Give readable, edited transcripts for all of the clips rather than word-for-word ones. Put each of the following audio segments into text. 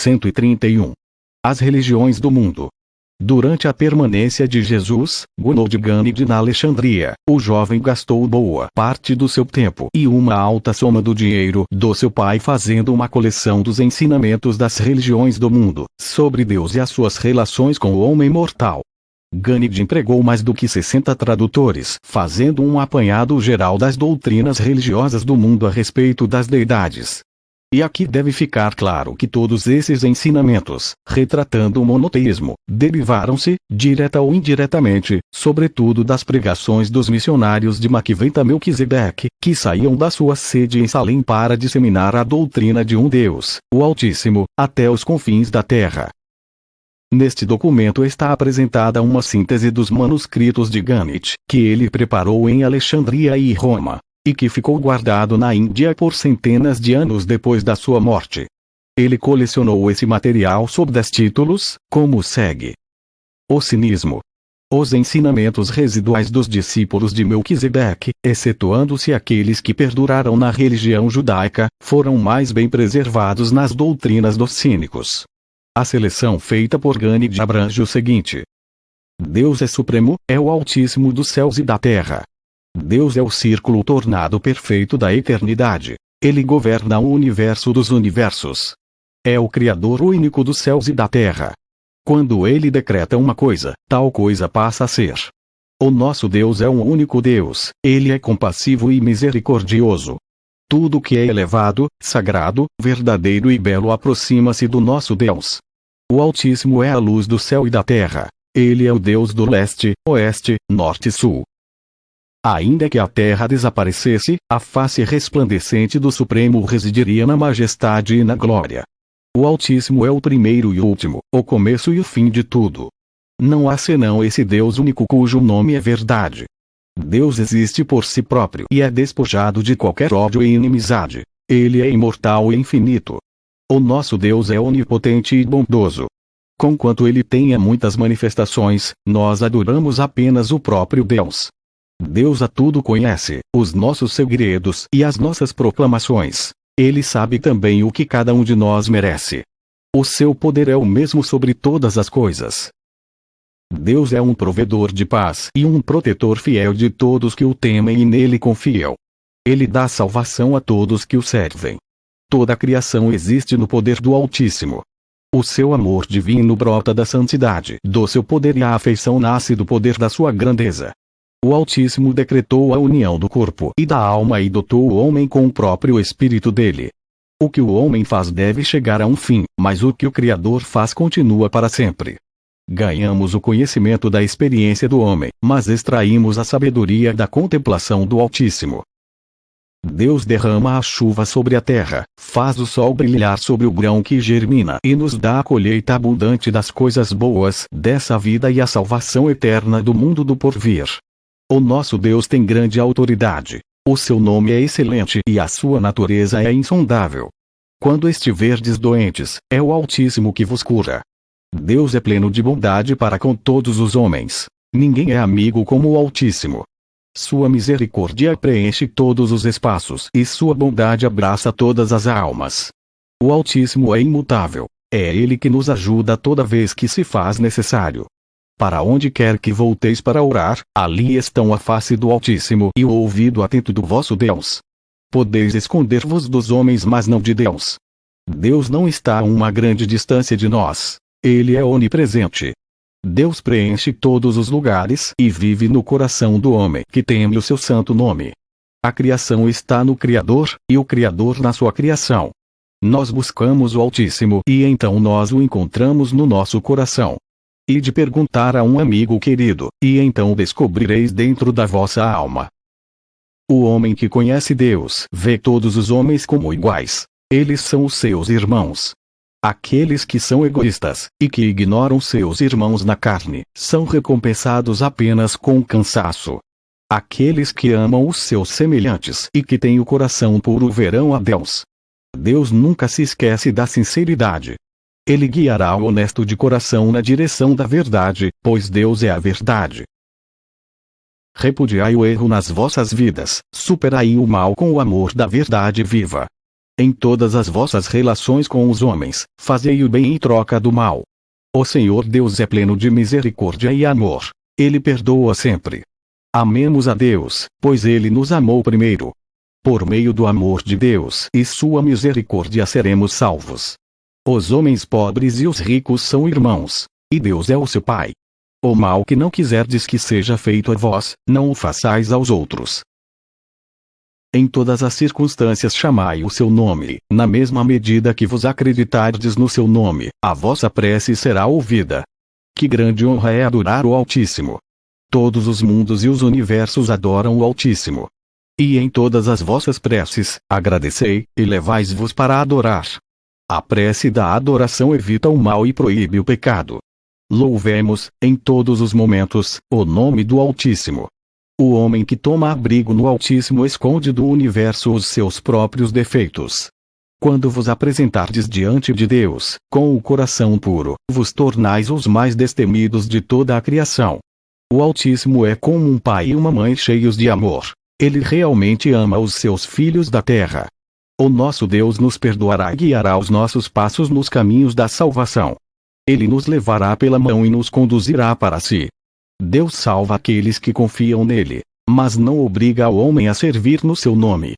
131. As religiões do mundo. Durante a permanência de Jesus, Gunod Ganid na Alexandria, o jovem gastou boa parte do seu tempo e uma alta soma do dinheiro do seu pai fazendo uma coleção dos ensinamentos das religiões do mundo, sobre Deus e as suas relações com o homem mortal. Ganid empregou mais do que 60 tradutores, fazendo um apanhado geral das doutrinas religiosas do mundo a respeito das deidades. E aqui deve ficar claro que todos esses ensinamentos, retratando o monoteísmo, derivaram-se, direta ou indiretamente, sobretudo das pregações dos missionários de Maquiventa Melquisedeque, que saíam da sua sede em Salém para disseminar a doutrina de um Deus, o Altíssimo, até os confins da terra. Neste documento está apresentada uma síntese dos manuscritos de Ganit, que ele preparou em Alexandria e Roma, e que ficou guardado na Índia por centenas de anos depois da sua morte. Ele colecionou esse material sob 10 títulos, como segue: O cinismo. Os ensinamentos residuais dos discípulos de Melquisedeque, excetuando-se aqueles que perduraram na religião judaica, foram mais bem preservados nas doutrinas dos cínicos. A seleção feita por Ganid abrange o seguinte: Deus é supremo, é o Altíssimo dos céus e da terra. Deus é o círculo tornado perfeito da eternidade. Ele governa o universo dos universos. É o Criador único dos céus e da terra. Quando ele decreta uma coisa, tal coisa passa a ser. O nosso Deus é um único Deus, ele é compassivo e misericordioso. Tudo que é elevado, sagrado, verdadeiro e belo aproxima-se do nosso Deus. O Altíssimo é a luz do céu e da terra. Ele é o Deus do leste, oeste, norte e sul. Ainda que a terra desaparecesse, a face resplandecente do Supremo residiria na majestade e na glória. O Altíssimo é o primeiro e último, o começo e o fim de tudo. Não há senão esse Deus único cujo nome é verdade. Deus existe por si próprio e é despojado de qualquer ódio e inimizade. Ele é imortal e infinito. O nosso Deus é onipotente e bondoso. Conquanto ele tenha muitas manifestações, nós adoramos apenas o próprio Deus. Deus a tudo conhece, os nossos segredos e as nossas proclamações. Ele sabe também o que cada um de nós merece. O seu poder é o mesmo sobre todas as coisas. Deus é um provedor de paz e um protetor fiel de todos que o temem e nele confiam. Ele dá salvação a todos que o servem. Toda a criação existe no poder do Altíssimo. O seu amor divino brota da santidade do seu poder e a afeição nasce do poder da sua grandeza. O Altíssimo decretou a união do corpo e da alma e dotou o homem com o próprio espírito dele. O que o homem faz deve chegar a um fim, mas o que o Criador faz continua para sempre. Ganhamos o conhecimento da experiência do homem, mas extraímos a sabedoria da contemplação do Altíssimo. Deus derrama a chuva sobre a terra, faz o sol brilhar sobre o grão que germina e nos dá a colheita abundante das coisas boas dessa vida e a salvação eterna do mundo do porvir. O nosso Deus tem grande autoridade. O seu nome é excelente e a sua natureza é insondável. Quando estiverdes doentes, é o Altíssimo que vos cura. Deus é pleno de bondade para com todos os homens. Ninguém é amigo como o Altíssimo. Sua misericórdia preenche todos os espaços e sua bondade abraça todas as almas. O Altíssimo é imutável. É ele que nos ajuda toda vez que se faz necessário. Para onde quer que volteis para orar, ali estão a face do Altíssimo e o ouvido atento do vosso Deus. Podeis esconder-vos dos homens, mas não de Deus. Deus não está a uma grande distância de nós. Ele é onipresente. Deus preenche todos os lugares e vive no coração do homem que teme o seu santo nome. A criação está no Criador, e o Criador na sua criação. Nós buscamos o Altíssimo e então nós o encontramos no nosso coração. E de perguntar a um amigo querido, e então descobrireis dentro da vossa alma. O homem que conhece Deus vê todos os homens como iguais. Eles são os seus irmãos. Aqueles que são egoístas, e que ignoram seus irmãos na carne, são recompensados apenas com cansaço. Aqueles que amam os seus semelhantes e que têm o coração puro verão a Deus. Deus nunca se esquece da sinceridade. Ele guiará o honesto de coração na direção da verdade, pois Deus é a verdade. Repudiai o erro nas vossas vidas, superai o mal com o amor da verdade viva. Em todas as vossas relações com os homens, fazei o bem em troca do mal. O Senhor Deus é pleno de misericórdia e amor. Ele perdoa sempre. Amemos a Deus, pois Ele nos amou primeiro. Por meio do amor de Deus e sua misericórdia seremos salvos. Os homens pobres e os ricos são irmãos, e Deus é o seu Pai. O mal que não quiserdes que seja feito a vós, não o façais aos outros. Em todas as circunstâncias chamai o seu nome, na mesma medida que vos acreditardes no seu nome, a vossa prece será ouvida. Que grande honra é adorar o Altíssimo! Todos os mundos e os universos adoram o Altíssimo. E em todas as vossas preces, agradecei, e levais-vos para adorar. A prece da adoração evita o mal e proíbe o pecado. Louvemos, em todos os momentos, o nome do Altíssimo. O homem que toma abrigo no Altíssimo esconde do universo os seus próprios defeitos. Quando vos apresentardes diante de Deus, com o coração puro, vos tornais os mais destemidos de toda a criação. O Altíssimo é como um pai e uma mãe cheios de amor. Ele realmente ama os seus filhos da terra. O nosso Deus nos perdoará e guiará os nossos passos nos caminhos da salvação. Ele nos levará pela mão e nos conduzirá para si. Deus salva aqueles que confiam nele, mas não obriga o homem a servir no seu nome.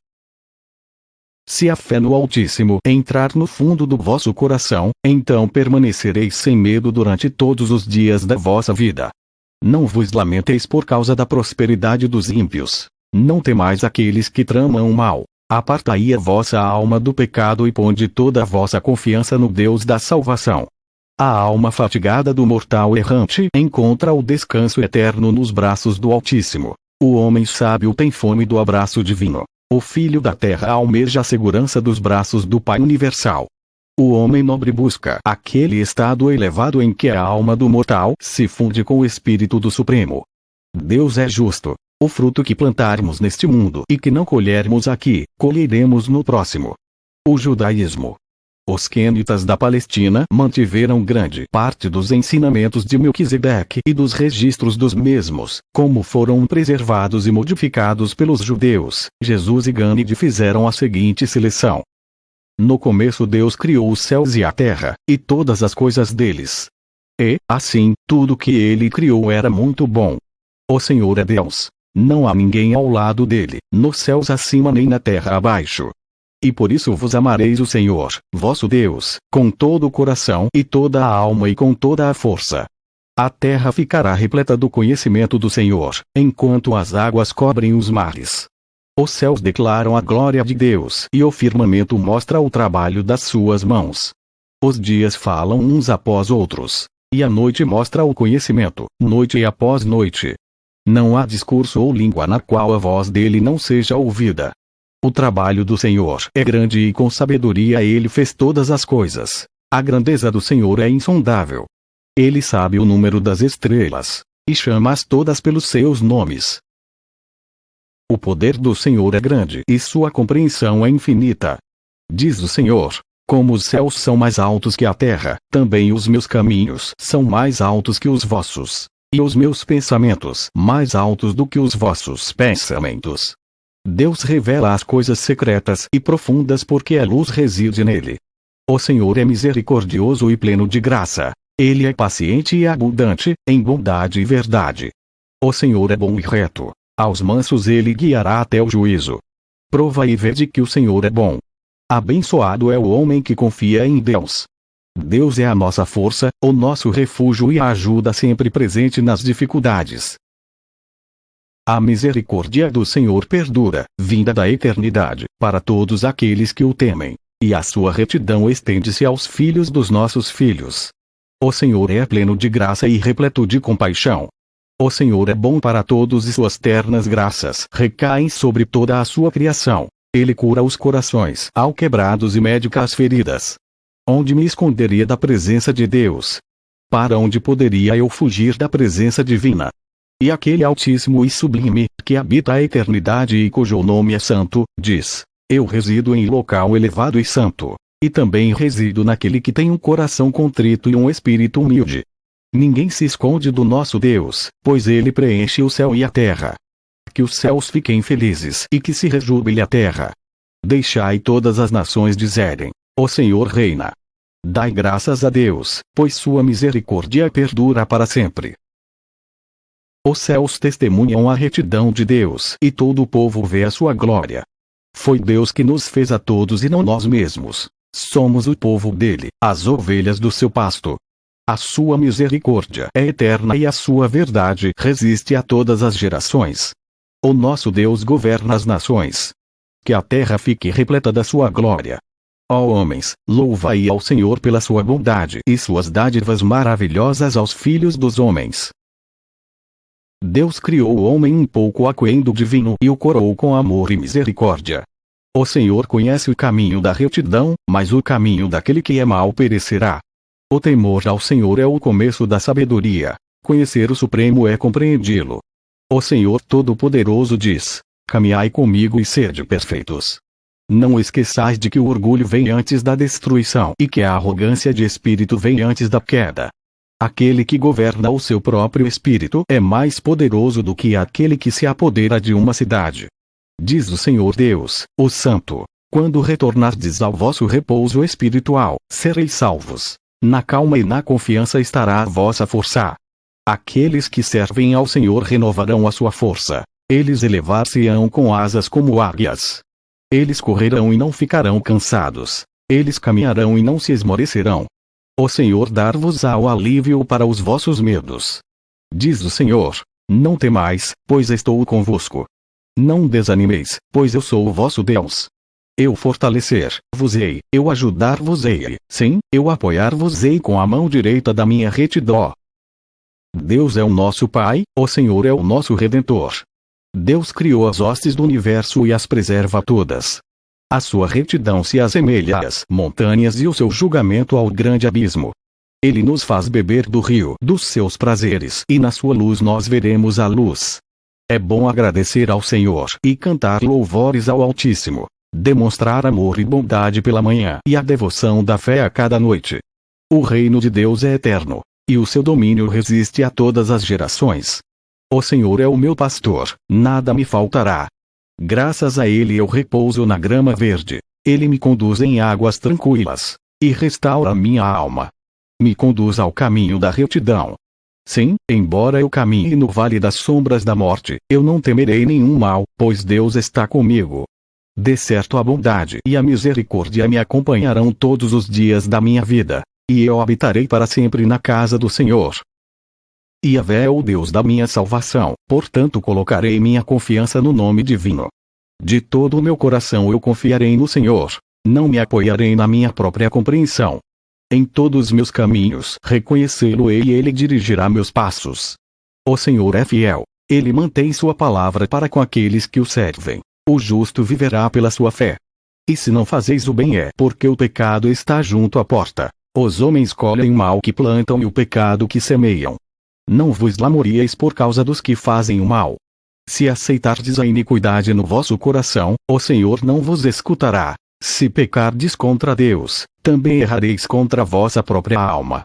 Se a fé no Altíssimo entrar no fundo do vosso coração, então permanecereis sem medo durante todos os dias da vossa vida. Não vos lamenteis por causa da prosperidade dos ímpios. Não temais aqueles que tramam o mal. Apartai a vossa alma do pecado e ponde toda a vossa confiança no Deus da salvação. A alma fatigada do mortal errante encontra o descanso eterno nos braços do Altíssimo. O homem sábio tem fome do abraço divino. O filho da terra almeja a segurança dos braços do Pai Universal. O homem nobre busca aquele estado elevado em que a alma do mortal se funde com o Espírito do Supremo. Deus é justo. O fruto que plantarmos neste mundo e que não colhermos aqui, colheremos no próximo. O judaísmo. Os quenitas da Palestina mantiveram grande parte dos ensinamentos de Melquisedeque e dos registros dos mesmos, como foram preservados e modificados pelos judeus. Jesus e Gandhi fizeram a seguinte seleção. No começo Deus criou os céus e a terra, e todas as coisas deles. E, assim, tudo que ele criou era muito bom. O Senhor é Deus. Não há ninguém ao lado dele, nos céus acima nem na terra abaixo. E por isso vos amareis o Senhor, vosso Deus, com todo o coração e toda a alma e com toda a força. A terra ficará repleta do conhecimento do Senhor, enquanto as águas cobrem os mares. Os céus declaram a glória de Deus e o firmamento mostra o trabalho das suas mãos. Os dias falam uns após outros, e a noite mostra o conhecimento, noite após noite. Não há discurso ou língua na qual a voz dele não seja ouvida. O trabalho do Senhor é grande e com sabedoria ele fez todas as coisas. A grandeza do Senhor é insondável. Ele sabe o número das estrelas, e chama-as todas pelos seus nomes. O poder do Senhor é grande e sua compreensão é infinita. Diz o Senhor, como os céus são mais altos que a terra, também os meus caminhos são mais altos que os vossos, e os meus pensamentos mais altos do que os vossos pensamentos. Deus revela as coisas secretas e profundas porque a luz reside nele. O Senhor é misericordioso e pleno de graça. Ele é paciente e abundante, em bondade e verdade. O Senhor é bom e reto. Aos mansos ele guiará até o juízo. Prova e vede que o Senhor é bom. Abençoado é o homem que confia em Deus. Deus é a nossa força, o nosso refúgio e a ajuda sempre presente nas dificuldades. A misericórdia do Senhor perdura, vinda da eternidade, para todos aqueles que o temem, e a sua retidão estende-se aos filhos dos nossos filhos. O Senhor é pleno de graça e repleto de compaixão. O Senhor é bom para todos e suas ternas graças recaem sobre toda a sua criação. Ele cura os corações alquebrados e médica as feridas. Onde me esconderia da presença de Deus? Para onde poderia eu fugir da presença divina? E aquele Altíssimo e Sublime, que habita a eternidade e cujo nome é Santo, diz: Eu resido em local elevado e santo, e também resido naquele que tem um coração contrito e um espírito humilde. Ninguém se esconde do nosso Deus, pois ele preenche o céu e a terra. Que os céus fiquem felizes e que se rejubile a terra. Deixai todas as nações dizerem: o Senhor reina. Dai graças a Deus, pois sua misericórdia perdura para sempre. Os céus testemunham a retidão de Deus e todo o povo vê a sua glória. Foi Deus que nos fez a todos e não nós mesmos. Somos o povo dele, as ovelhas do seu pasto. A sua misericórdia é eterna e a sua verdade resiste a todas as gerações. O nosso Deus governa as nações. Que a terra fique repleta da sua glória. Ó homens, louvai ao Senhor pela sua bondade e suas dádivas maravilhosas aos filhos dos homens. Deus criou o homem um pouco aquém do divino e o coroou com amor e misericórdia. O Senhor conhece o caminho da retidão, mas o caminho daquele que é mau perecerá. O temor ao Senhor é o começo da sabedoria. Conhecer o Supremo é compreendê-lo. O Senhor Todo-Poderoso diz: caminhai comigo e sede perfeitos. Não esqueçais de que o orgulho vem antes da destruição e que a arrogância de espírito vem antes da queda. Aquele que governa o seu próprio espírito é mais poderoso do que aquele que se apodera de uma cidade. Diz o Senhor Deus, o Santo: quando retornardes ao vosso repouso espiritual, sereis salvos. Na calma e na confiança estará a vossa força. Aqueles que servem ao Senhor renovarão a sua força. Eles elevar-se-ão com asas como águias. Eles correrão e não ficarão cansados. Eles caminharão e não se esmorecerão. O Senhor dar-vos-á o alívio para os vossos medos. Diz o Senhor: não temais, pois estou convosco. Não desanimeis, pois eu sou o vosso Deus. Eu fortalecer-vos-ei, eu ajudar-vos-ei, sim, eu apoiar-vos-ei com a mão direita da minha retidão. Deus é o nosso Pai, o Senhor é o nosso Redentor. Deus criou as hostes do universo e as preserva todas. A sua retidão se assemelha às montanhas e o seu julgamento ao grande abismo. Ele nos faz beber do rio dos seus prazeres e na sua luz nós veremos a luz. É bom agradecer ao Senhor e cantar louvores ao Altíssimo. Demonstrar amor e bondade pela manhã e a devoção da fé a cada noite. O reino de Deus é eterno, e o seu domínio resiste a todas as gerações. O Senhor é o meu pastor, nada me faltará. Graças a Ele eu repouso na grama verde. Ele me conduz em águas tranquilas, e restaura minha alma. Me conduz ao caminho da retidão. Sim, embora eu caminhe no vale das sombras da morte, eu não temerei nenhum mal, pois Deus está comigo. De certo a bondade e a misericórdia me acompanharão todos os dias da minha vida, e eu habitarei para sempre na casa do Senhor. Yahvé é o Deus da minha salvação, portanto colocarei minha confiança no nome divino. De todo o meu coração eu confiarei no Senhor, não me apoiarei na minha própria compreensão. Em todos os meus caminhos reconhecê-lo-ei e ele dirigirá meus passos. O Senhor é fiel, ele mantém sua palavra para com aqueles que o servem. O justo viverá pela sua fé. E se não fazeis o bem é porque o pecado está junto à porta. Os homens colhem o mal que plantam e o pecado que semeiam. Não vos lamorieis por causa dos que fazem o mal. Se aceitardes a iniquidade no vosso coração, o Senhor não vos escutará. Se pecardes contra Deus, também errareis contra a vossa própria alma.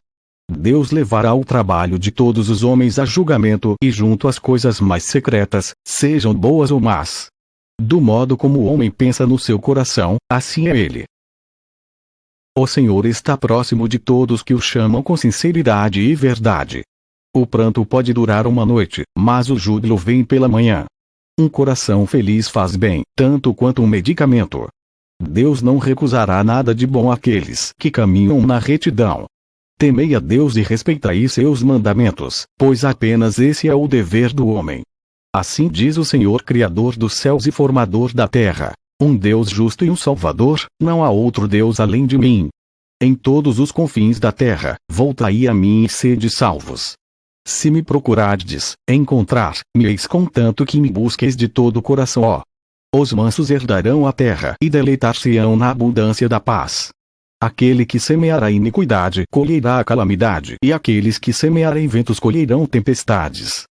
Deus levará o trabalho de todos os homens a julgamento e junto às coisas mais secretas, sejam boas ou más. Do modo como o homem pensa no seu coração, assim é ele. O Senhor está próximo de todos que o chamam com sinceridade e verdade. O pranto pode durar uma noite, mas o júbilo vem pela manhã. Um coração feliz faz bem, tanto quanto um medicamento. Deus não recusará nada de bom àqueles que caminham na retidão. Temei a Deus e respeitai seus mandamentos, pois apenas esse é o dever do homem. Assim diz o Senhor Criador dos céus e Formador da terra, um Deus justo e um Salvador, não há outro Deus além de mim. Em todos os confins da terra, voltai a mim e sede salvos. Se me procurardes, encontrar-me-eis contanto que me busqueis de todo o coração. Ó. Os mansos herdarão a terra e deleitar-se-ão na abundância da paz. Aquele que semear a iniquidade colherá a calamidade e aqueles que semearem ventos colherão tempestades.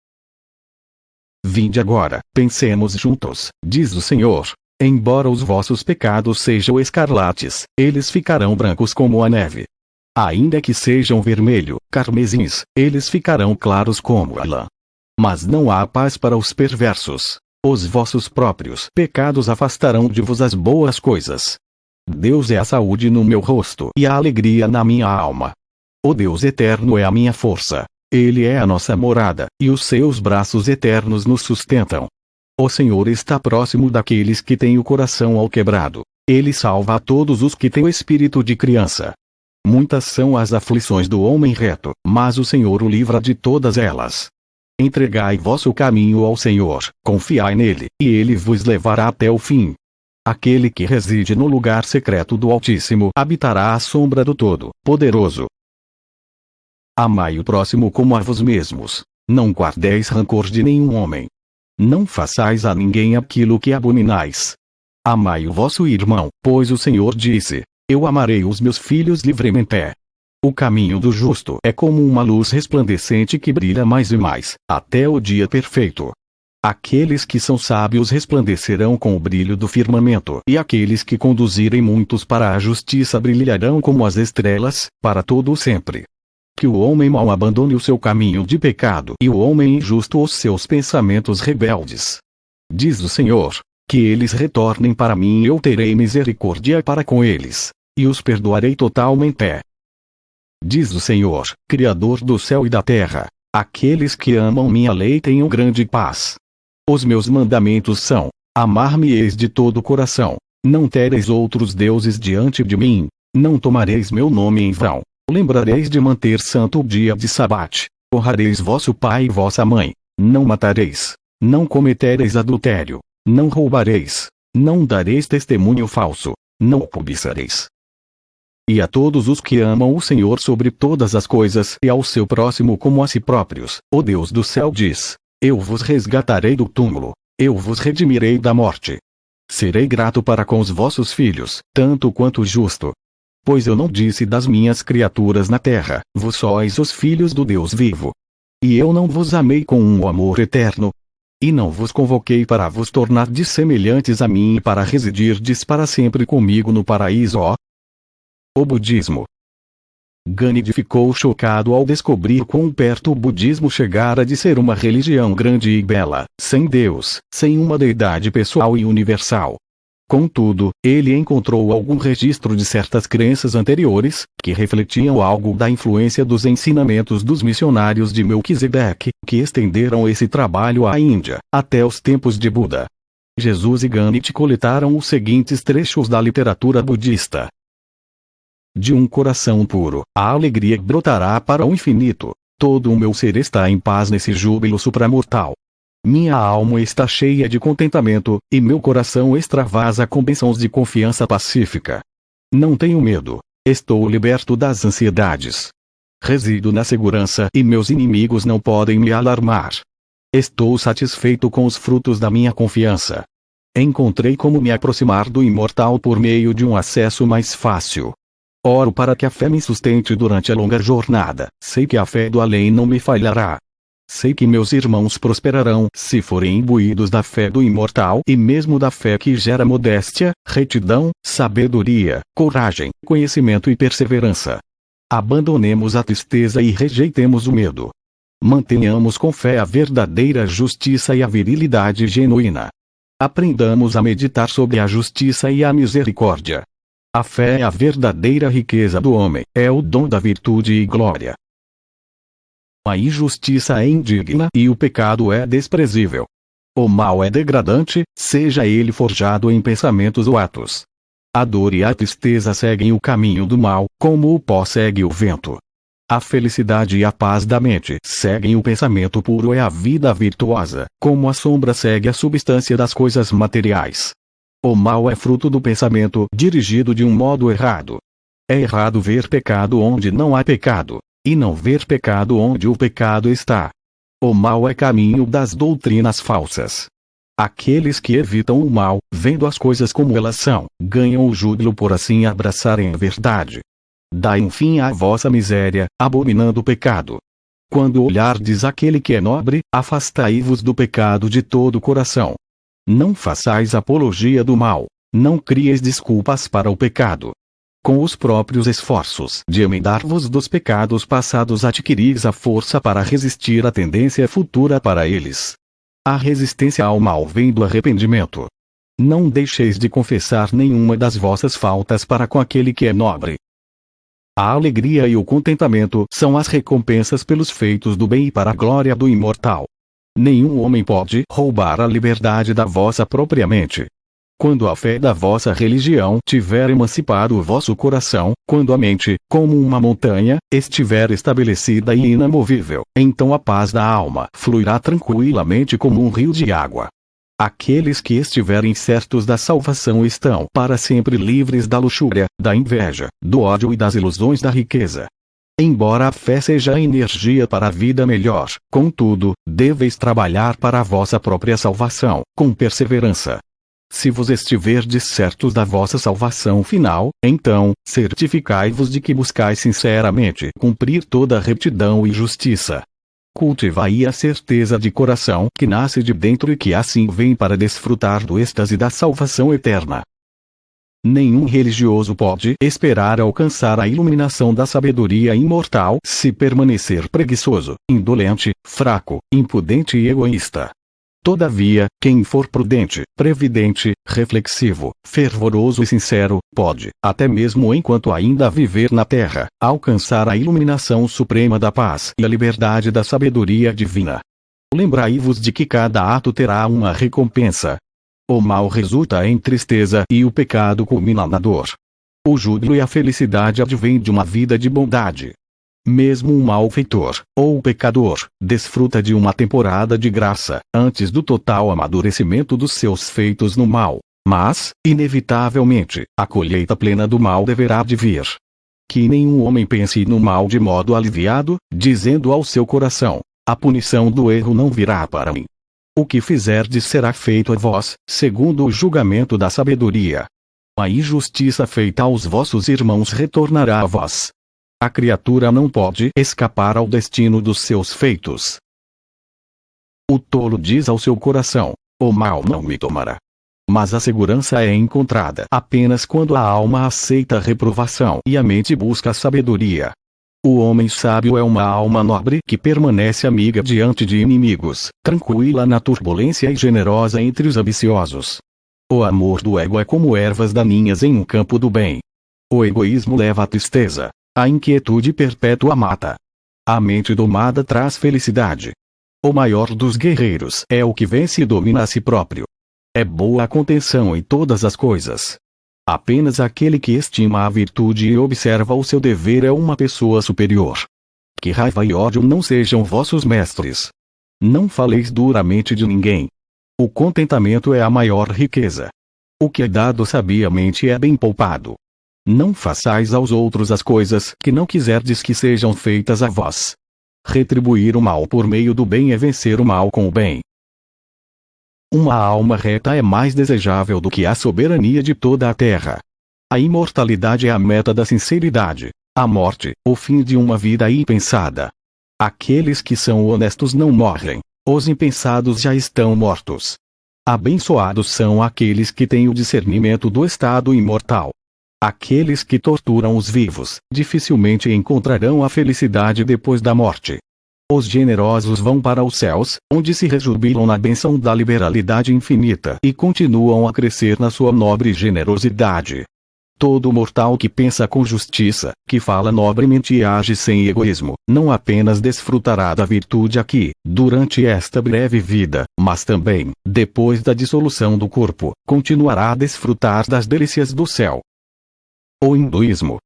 Vinde agora, pensemos juntos, diz o Senhor. Embora os vossos pecados sejam escarlates, eles ficarão brancos como a neve. Ainda que sejam vermelho, carmesins, eles ficarão claros como a lã. Mas não há paz para os perversos. Os vossos próprios pecados afastarão de vos as boas coisas. Deus é a saúde no meu rosto e a alegria na minha alma. O Deus eterno é a minha força. Ele é a nossa morada, e os seus braços eternos nos sustentam. O Senhor está próximo daqueles que têm o coração alquebrado. Ele salva a todos os que têm o espírito de criança. Muitas são as aflições do homem reto, mas o Senhor o livra de todas elas. Entregai vosso caminho ao Senhor, confiai nele, e ele vos levará até o fim. Aquele que reside no lugar secreto do Altíssimo habitará à sombra do Todo-Poderoso. Amai o próximo como a vos mesmos. Não guardeis rancor de nenhum homem. Não façais a ninguém aquilo que abominais. Amai o vosso irmão, pois o Senhor disse: Eu amarei os meus filhos livremente. O caminho do justo é como uma luz resplandecente que brilha mais e mais, até o dia perfeito. Aqueles que são sábios resplandecerão com o brilho do firmamento, e aqueles que conduzirem muitos para a justiça brilharão como as estrelas, para todo o sempre. Que o homem mau abandone o seu caminho de pecado e o homem injusto os seus pensamentos rebeldes. Diz o Senhor, que eles retornem para mim e eu terei misericórdia para com eles, e os perdoarei totalmente. Diz o Senhor, Criador do céu e da terra, aqueles que amam minha lei tenham grande paz. Os meus mandamentos são: amar-me-eis de todo o coração, não tereis outros deuses diante de mim, não tomareis meu nome em vão. Lembrareis de manter santo o dia de sabate. Honrareis vosso pai e vossa mãe. Não matareis. Não cometereis adultério. Não roubareis. Não dareis testemunho falso. Não cobiçareis. E a todos os que amam o Senhor sobre todas as coisas e ao seu próximo como a si próprios, o Deus do céu diz: Eu vos resgatarei do túmulo. Eu vos redimirei da morte. Serei grato para com os vossos filhos, tanto quanto justo. Pois eu não disse das minhas criaturas na terra: vós sois os filhos do Deus vivo. E eu não vos amei com um amor eterno. E não vos convoquei para vos tornar dissemelhantes a mim e para residirdes para sempre comigo no paraíso. O budismo. Ganidi ficou chocado ao descobrir quão perto o budismo chegara de ser uma religião grande e bela, sem Deus, sem uma deidade pessoal e universal. Contudo, ele encontrou algum registro de certas crenças anteriores, que refletiam algo da influência dos ensinamentos dos missionários de Melquisedeque, que estenderam esse trabalho à Índia, até os tempos de Buda. Jesus e Ganidi coletaram os seguintes trechos da literatura budista. De um coração puro, a alegria brotará para o infinito. Todo o meu ser está em paz nesse júbilo supramortal. Minha alma está cheia de contentamento, e meu coração extravasa com bênçãos de confiança pacífica. Não tenho medo. Estou liberto das ansiedades. Resido na segurança e meus inimigos não podem me alarmar. Estou satisfeito com os frutos da minha confiança. Encontrei como me aproximar do imortal por meio de um acesso mais fácil. Oro para que a fé me sustente durante a longa jornada. Sei que a fé do além não me falhará. Sei que meus irmãos prosperarão se forem imbuídos da fé do imortal e mesmo da fé que gera modéstia, retidão, sabedoria, coragem, conhecimento e perseverança. Abandonemos a tristeza e rejeitemos o medo. Mantenhamos com fé a verdadeira justiça e a virilidade genuína. Aprendamos a meditar sobre a justiça e a misericórdia. A fé é a verdadeira riqueza do homem, é o dom da virtude e glória. A injustiça é indigna e o pecado é desprezível. O mal é degradante, seja ele forjado em pensamentos ou atos. A dor e a tristeza seguem o caminho do mal, como o pó segue o vento. A felicidade e a paz da mente seguem o pensamento puro e a vida virtuosa, como a sombra segue a substância das coisas materiais. O mal é fruto do pensamento dirigido de um modo errado. É errado ver pecado onde não há pecado, e não ver pecado onde o pecado está. O mal é caminho das doutrinas falsas. Aqueles que evitam o mal, vendo as coisas como elas são, ganham o júbilo por assim abraçarem a verdade. Dai um fim à vossa miséria, abominando o pecado. Quando olhardes aquele que é nobre, afastai-vos do pecado de todo o coração. Não façais apologia do mal, não crieis desculpas para o pecado. Com os próprios esforços de emendar-vos dos pecados passados adquiris a força para resistir à tendência futura para eles. A resistência ao mal vem do arrependimento. Não deixeis de confessar nenhuma das vossas faltas para com aquele que é nobre. A alegria e o contentamento são as recompensas pelos feitos do bem e para a glória do imortal. Nenhum homem pode roubar a liberdade da vossa própria mente. Quando a fé da vossa religião tiver emancipado o vosso coração, quando a mente, como uma montanha, estiver estabelecida e inamovível, então a paz da alma fluirá tranquilamente como um rio de água. Aqueles que estiverem certos da salvação estão para sempre livres da luxúria, da inveja, do ódio e das ilusões da riqueza. Embora a fé seja a energia para a vida melhor, contudo, deveis trabalhar para a vossa própria salvação, com perseverança. Se vos estiverdes certos da vossa salvação final, então, certificai-vos de que buscais sinceramente cumprir toda a retidão e justiça. Cultivai a certeza de coração que nasce de dentro e que assim vem para desfrutar do êxtase da salvação eterna. Nenhum religioso pode esperar alcançar a iluminação da sabedoria imortal se permanecer preguiçoso, indolente, fraco, impudente e egoísta. Todavia, quem for prudente, previdente, reflexivo, fervoroso e sincero, pode, até mesmo enquanto ainda viver na terra, alcançar a iluminação suprema da paz e a liberdade da sabedoria divina. Lembrai-vos de que cada ato terá uma recompensa. O mal resulta em tristeza e o pecado culmina na dor. O júbilo e a felicidade advêm de uma vida de bondade. Mesmo um malfeitor, ou pecador, desfruta de uma temporada de graça, antes do total amadurecimento dos seus feitos no mal. Mas, inevitavelmente, a colheita plena do mal deverá de vir. Que nenhum homem pense no mal de modo aliviado, dizendo ao seu coração: a punição do erro não virá para mim. O que fizerdes será feito a vós, segundo o julgamento da sabedoria. A injustiça feita aos vossos irmãos retornará a vós. A criatura não pode escapar ao destino dos seus feitos. O tolo diz ao seu coração: o mal não me tomará. Mas a segurança é encontrada apenas quando a alma aceita a reprovação e a mente busca a sabedoria. O homem sábio é uma alma nobre que permanece amiga diante de inimigos, tranquila na turbulência e generosa entre os ambiciosos. O amor do ego é como ervas daninhas em um campo do bem. O egoísmo leva à tristeza. A inquietude perpétua mata. A mente domada traz felicidade. O maior dos guerreiros é o que vence e domina a si próprio. É boa a contenção em todas as coisas. Apenas aquele que estima a virtude e observa o seu dever é uma pessoa superior. Que raiva e ódio não sejam vossos mestres. Não faleis duramente de ninguém. O contentamento é a maior riqueza. O que é dado sabiamente é bem poupado. Não façais aos outros as coisas que não quiserdes que sejam feitas a vós. Retribuir o mal por meio do bem é vencer o mal com o bem. Uma alma reta é mais desejável do que a soberania de toda a terra. A imortalidade é a meta da sinceridade. A morte, o fim de uma vida impensada. Aqueles que são honestos não morrem. Os impensados já estão mortos. Abençoados são aqueles que têm o discernimento do estado imortal. Aqueles que torturam os vivos, dificilmente encontrarão a felicidade depois da morte. Os generosos vão para os céus, onde se rejubilam na bênção da liberalidade infinita e continuam a crescer na sua nobre generosidade. Todo mortal que pensa com justiça, que fala nobremente e age sem egoísmo, não apenas desfrutará da virtude aqui, durante esta breve vida, mas também, depois da dissolução do corpo, continuará a desfrutar das delícias do céu. O hinduísmo.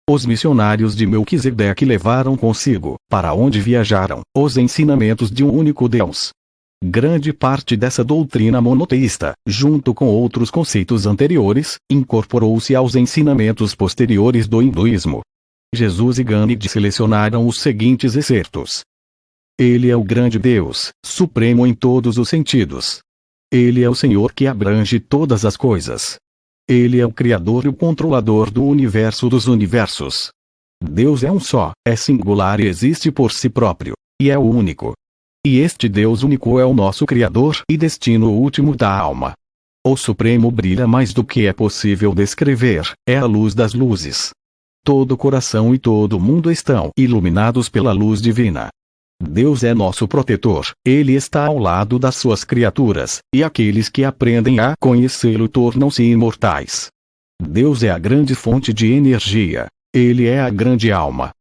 Os missionários de Melquisedeque levaram consigo, para onde viajaram, os ensinamentos de um único Deus. Grande parte dessa doutrina monoteísta, junto com outros conceitos anteriores, incorporou-se aos ensinamentos posteriores do hinduísmo. Jesus e Gandhi selecionaram os seguintes excertos. Ele é o grande Deus, supremo em todos os sentidos. Ele é o Senhor que abrange todas as coisas. Ele é o Criador e o controlador do universo dos universos. Deus é um só, é singular e existe por si próprio. E é o único. E este Deus único é o nosso Criador e destino último da alma. O Supremo brilha mais do que é possível descrever, é a luz das luzes. Todo coração e todo mundo estão iluminados pela luz divina. Deus é nosso protetor, Ele está ao lado das suas criaturas, e aqueles que aprendem a conhecê-lo tornam-se imortais. Deus é a grande fonte de energia, Ele é a grande alma.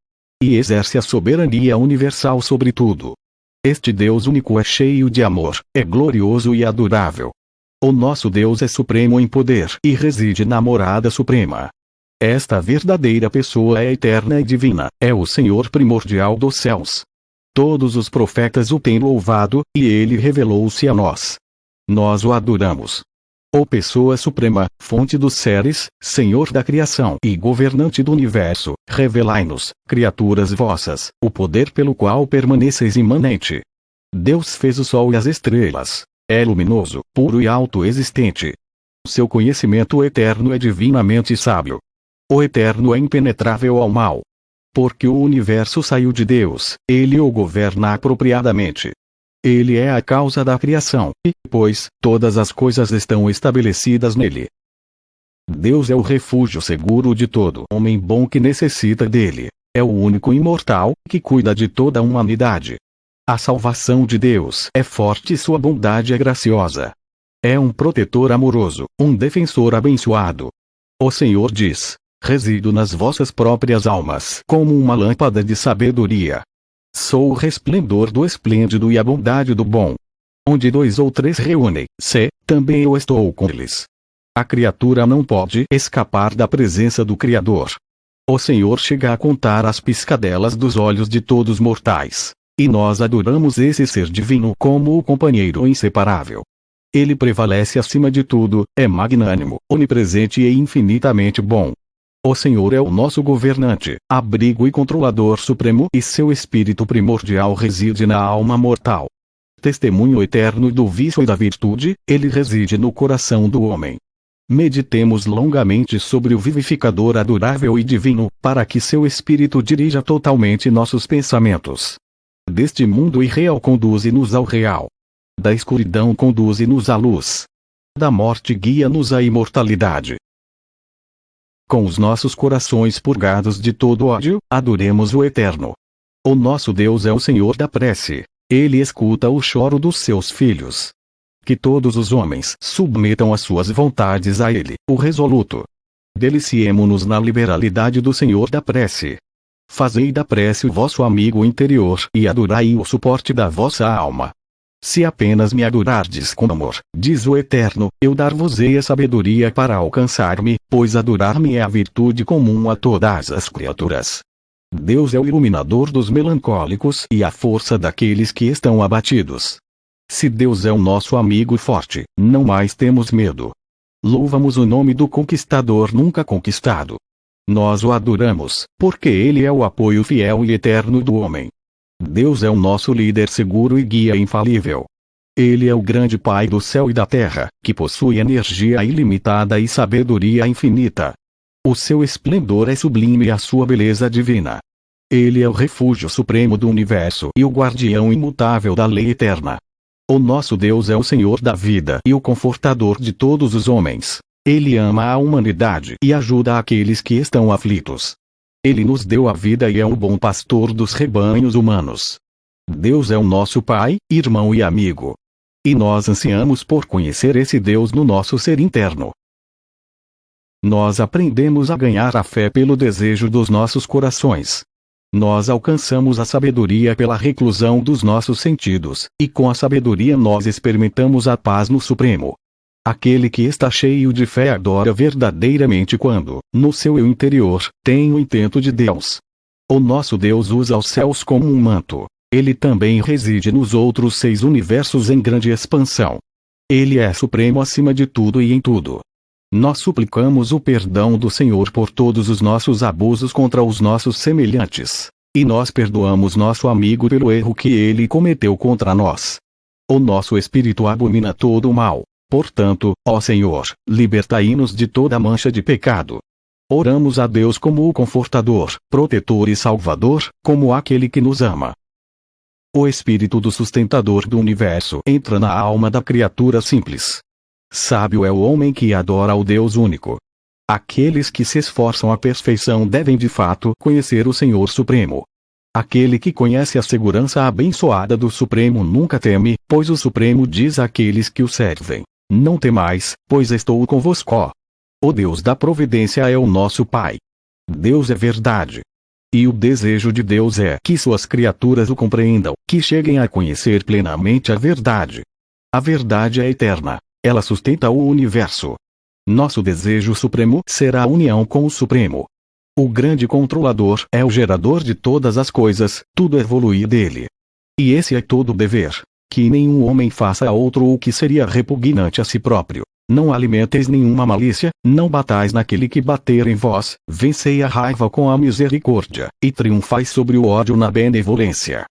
E exerce a soberania universal sobre tudo. Este Deus único é cheio de amor, é glorioso e adorável. O nosso Deus é supremo em poder e reside na morada suprema. Esta verdadeira pessoa é eterna e divina, é o Senhor primordial dos céus. Todos os profetas o têm louvado, e ele revelou-se a nós. Nós o adoramos. Ó pessoa suprema, fonte dos seres, Senhor da criação e governante do universo, revelai-nos, criaturas vossas, o poder pelo qual permaneceis imanente. Deus fez o sol e as estrelas. É luminoso, puro e autoexistente. Seu conhecimento eterno é divinamente sábio. O eterno é impenetrável ao mal. Porque o universo saiu de Deus, ele o governa apropriadamente. Ele é a causa da criação, e, pois, todas as coisas estão estabelecidas nele. Deus é o refúgio seguro de todo homem bom que necessita dele. É o único imortal, que cuida de toda a humanidade. A salvação de Deus é forte e sua bondade é graciosa. É um protetor amoroso, um defensor abençoado. O Senhor diz: resido nas vossas próprias almas como uma lâmpada de sabedoria. Sou o resplendor do esplêndido e a bondade do bom. Onde 2 ou 3 reúnem-se, também eu estou com eles. A criatura não pode escapar da presença do Criador. O Senhor chega a contar as piscadelas dos olhos de todos mortais. E nós adoramos esse ser divino como o companheiro inseparável. Ele prevalece acima de tudo, é magnânimo, onipresente e infinitamente bom. O Senhor é o nosso governante, abrigo e controlador supremo, e seu espírito primordial reside na alma mortal. Testemunho eterno do vício e da virtude, ele reside no coração do homem. Meditemos longamente sobre o vivificador adorável e divino, para que seu espírito dirija totalmente nossos pensamentos. Deste mundo irreal conduze-nos ao real. Da escuridão conduze-nos à luz. Da morte guia-nos à imortalidade. Com os nossos corações purgados de todo ódio, adoremos o Eterno. O nosso Deus é o Senhor da prece. Ele escuta o choro dos seus filhos. Que todos os homens submetam as suas vontades a Ele, o resoluto. Deliciemo-nos na liberalidade do Senhor da prece. Fazei da prece o vosso amigo interior e adorai o suporte da vossa alma. Se apenas me adorardes com amor, diz o Eterno, eu dar-vos-ei a sabedoria para alcançar-me, pois adorar-me é a virtude comum a todas as criaturas. Deus é o iluminador dos melancólicos e a força daqueles que estão abatidos. Se Deus é o nosso amigo forte, não mais temos medo. Louvamos o nome do conquistador nunca conquistado. Nós o adoramos, porque ele é o apoio fiel e eterno do homem. Deus é o nosso líder seguro e guia infalível. Ele é o grande Pai do céu e da terra, que possui energia ilimitada e sabedoria infinita. O seu esplendor é sublime e a sua beleza divina. Ele é o refúgio supremo do universo e o guardião imutável da lei eterna. O nosso Deus é o Senhor da vida e o confortador de todos os homens. Ele ama a humanidade e ajuda aqueles que estão aflitos. Ele nos deu a vida e é o bom pastor dos rebanhos humanos. Deus é o nosso Pai, irmão e amigo. E nós ansiamos por conhecer esse Deus no nosso ser interno. Nós aprendemos a ganhar a fé pelo desejo dos nossos corações. Nós alcançamos a sabedoria pela reclusão dos nossos sentidos, e com a sabedoria nós experimentamos a paz no Supremo. Aquele que está cheio de fé adora verdadeiramente quando, no seu eu interior, tem o intento de Deus. O nosso Deus usa os céus como um manto. Ele também reside nos outros 6 universos em grande expansão. Ele é supremo acima de tudo e em tudo. Nós suplicamos o perdão do Senhor por todos os nossos abusos contra os nossos semelhantes. E nós perdoamos nosso amigo pelo erro que ele cometeu contra nós. O nosso espírito abomina todo o mal. Portanto, ó Senhor, libertai-nos de toda mancha de pecado. Oramos a Deus como o confortador, protetor e salvador, como aquele que nos ama. O espírito do sustentador do universo entra na alma da criatura simples. Sábio é o homem que adora ao Deus único. Aqueles que se esforçam à perfeição devem de fato conhecer o Senhor Supremo. Aquele que conhece a segurança abençoada do Supremo nunca teme, pois o Supremo diz àqueles que o servem: não temais, pois estou convosco. O Deus da providência é o nosso Pai. Deus é verdade. E o desejo de Deus é que suas criaturas o compreendam, que cheguem a conhecer plenamente a verdade. A verdade é eterna. Ela sustenta o universo. Nosso desejo supremo será a união com o Supremo. O grande controlador é o gerador de todas as coisas, tudo evolui dele. E esse é todo o dever: que nenhum homem faça a outro o que seria repugnante a si próprio. Não alimenteis nenhuma malícia, não batais naquele que bater em vós, vencei a raiva com a misericórdia, e triunfai sobre o ódio na benevolência.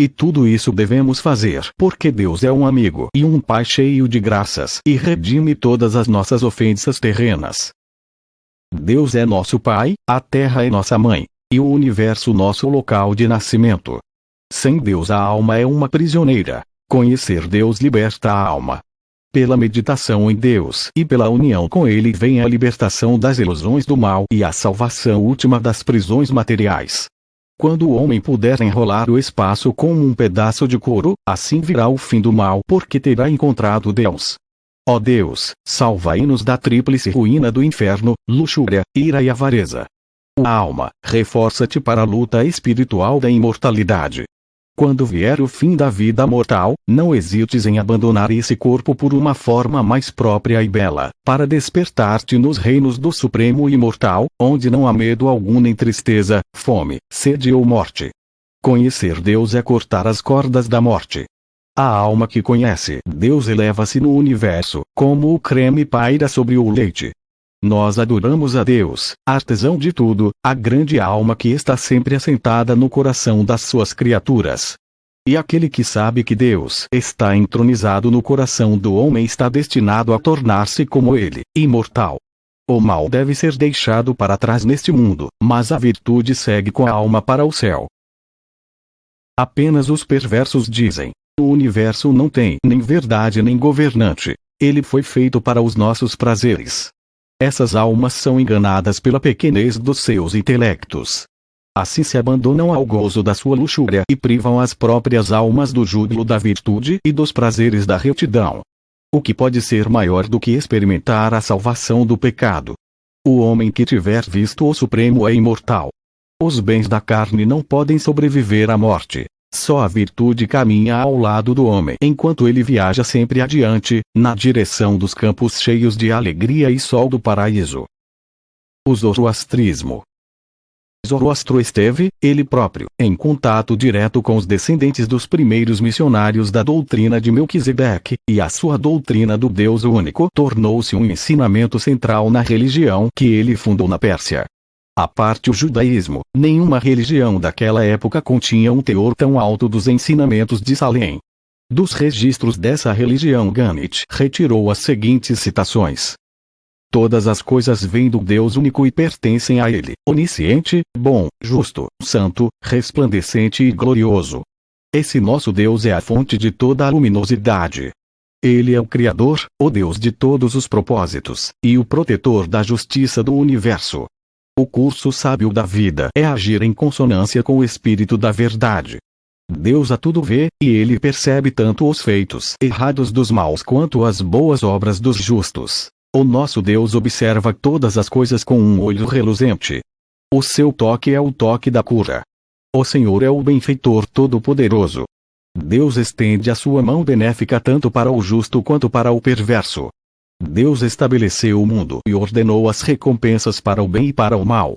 E tudo isso devemos fazer porque Deus é um amigo e um Pai cheio de graças e redime todas as nossas ofensas terrenas. Deus é nosso Pai, a terra é nossa mãe, e o universo nosso local de nascimento. Sem Deus a alma é uma prisioneira. Conhecer Deus liberta a alma. Pela meditação em Deus e pela união com Ele vem a libertação das ilusões do mal e a salvação última das prisões materiais. Quando o homem puder enrolar o espaço como um pedaço de couro, assim virá o fim do mal, porque terá encontrado Deus. Ó Deus, salvai-nos da tríplice ruína do inferno, luxúria, ira e avareza. A alma, reforça-te para a luta espiritual da imortalidade. Quando vier o fim da vida mortal, não hesites em abandonar esse corpo por uma forma mais própria e bela, para despertar-te nos reinos do Supremo Imortal, onde não há medo algum nem tristeza, fome, sede ou morte. Conhecer Deus é cortar as cordas da morte. A alma que conhece Deus eleva-se no universo, como o creme paira sobre o leite. Nós adoramos a Deus, artesão de tudo, a grande alma que está sempre assentada no coração das suas criaturas. E aquele que sabe que Deus está entronizado no coração do homem está destinado a tornar-se como ele, imortal. O mal deve ser deixado para trás neste mundo, mas a virtude segue com a alma para o céu. Apenas os perversos dizem: o universo não tem nem verdade nem governante. Ele foi feito para os nossos prazeres. Essas almas são enganadas pela pequenez dos seus intelectos. Assim se abandonam ao gozo da sua luxúria e privam as próprias almas do júbilo da virtude e dos prazeres da retidão. O que pode ser maior do que experimentar a salvação do pecado? O homem que tiver visto o Supremo é imortal. Os bens da carne não podem sobreviver à morte. Só a virtude caminha ao lado do homem enquanto ele viaja sempre adiante, na direção dos campos cheios de alegria e sol do paraíso. O zoroastrismo. Zoroastro esteve, ele próprio, em contato direto com os descendentes dos primeiros missionários da doutrina de Melquisedeque, e a sua doutrina do Deus único tornou-se um ensinamento central na religião que ele fundou na Pérsia. À parte o judaísmo, nenhuma religião daquela época continha um teor tão alto dos ensinamentos de Salém. Dos registros dessa religião Ganit retirou as seguintes citações: todas as coisas vêm do Deus único e pertencem a Ele, onisciente, bom, justo, santo, resplandecente e glorioso. Esse nosso Deus é a fonte de toda a luminosidade. Ele é o Criador, o Deus de todos os propósitos, e o protetor da justiça do universo. O curso sábio da vida é agir em consonância com o espírito da verdade. Deus a tudo vê, e ele percebe tanto os feitos errados dos maus quanto as boas obras dos justos. O nosso Deus observa todas as coisas com um olho reluzente. O seu toque é o toque da cura. O Senhor é o benfeitor todo-poderoso. Deus estende a sua mão benéfica tanto para o justo quanto para o perverso. Deus estabeleceu o mundo e ordenou as recompensas para o bem e para o mal.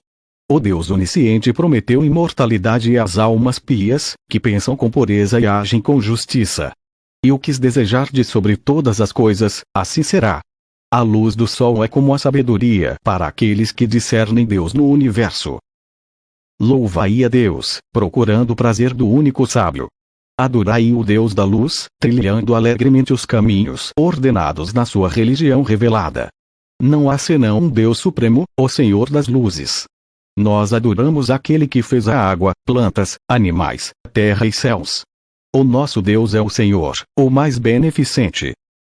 O Deus onisciente prometeu imortalidade às almas pias, que pensam com pureza e agem com justiça. E o quis desejar de sobre todas as coisas, assim será. A luz do sol é como a sabedoria para aqueles que discernem Deus no universo. Louvai a Deus, procurando o prazer do único sábio. Adorai o Deus da luz, trilhando alegremente os caminhos ordenados na sua religião revelada. Não há senão um Deus supremo, o Senhor das luzes. Nós adoramos aquele que fez a água, plantas, animais, terra e céus. O nosso Deus é o Senhor, o mais beneficente.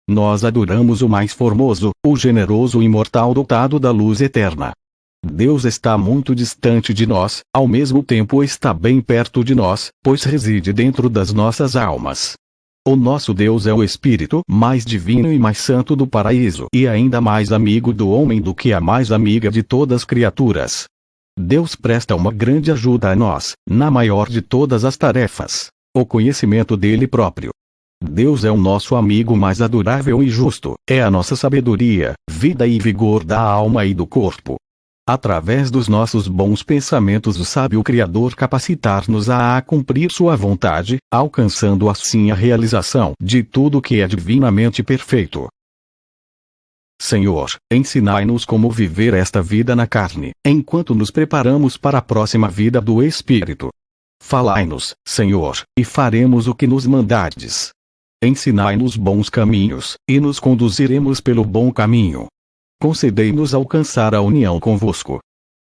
Nós adoramos o mais formoso, o generoso e imortal dotado da luz eterna. Deus está muito distante de nós, ao mesmo tempo está bem perto de nós, pois reside dentro das nossas almas. O nosso Deus é o Espírito mais divino e mais santo do paraíso e ainda mais amigo do homem do que a mais amiga de todas as criaturas. Deus presta uma grande ajuda a nós, na maior de todas as tarefas, o conhecimento dele próprio. Deus é o nosso amigo mais adorável e justo, é a nossa sabedoria, vida e vigor da alma e do corpo. Através dos nossos bons pensamentos, o sábio Criador capacitar-nos a cumprir sua vontade, alcançando assim a realização de tudo que é divinamente perfeito. Senhor, ensinai-nos como viver esta vida na carne, enquanto nos preparamos para a próxima vida do Espírito. Falai-nos, Senhor, e faremos o que nos mandardes. Ensinai-nos bons caminhos, e nos conduziremos pelo bom caminho. Concedei-nos alcançar a união convosco.